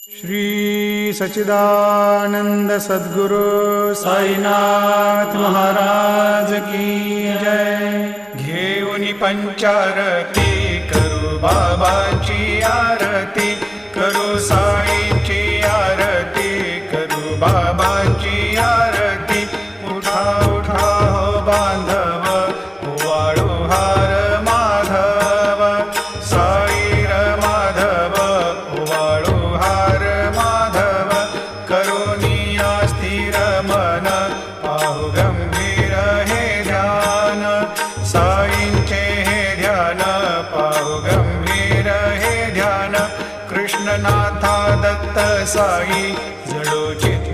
श्री सच्चिदानंद सद्गुरु साईनाथ महाराज की जय। घेऊनी पंचारती करू बाबाची आरती, करू साईंची आरती, करू बाबाची आरती। उठा उठा हो बांधव, वाळू हार माधव, साईर माधव, वाळू हार माधव। करुणिया स्थिर मन, पाहु गंभीर हे ध्यान, साईंचे हे ध्यान, पाहु गंभीर हे ध्यान। कृष्णनाथा दत्त साई, जडो चित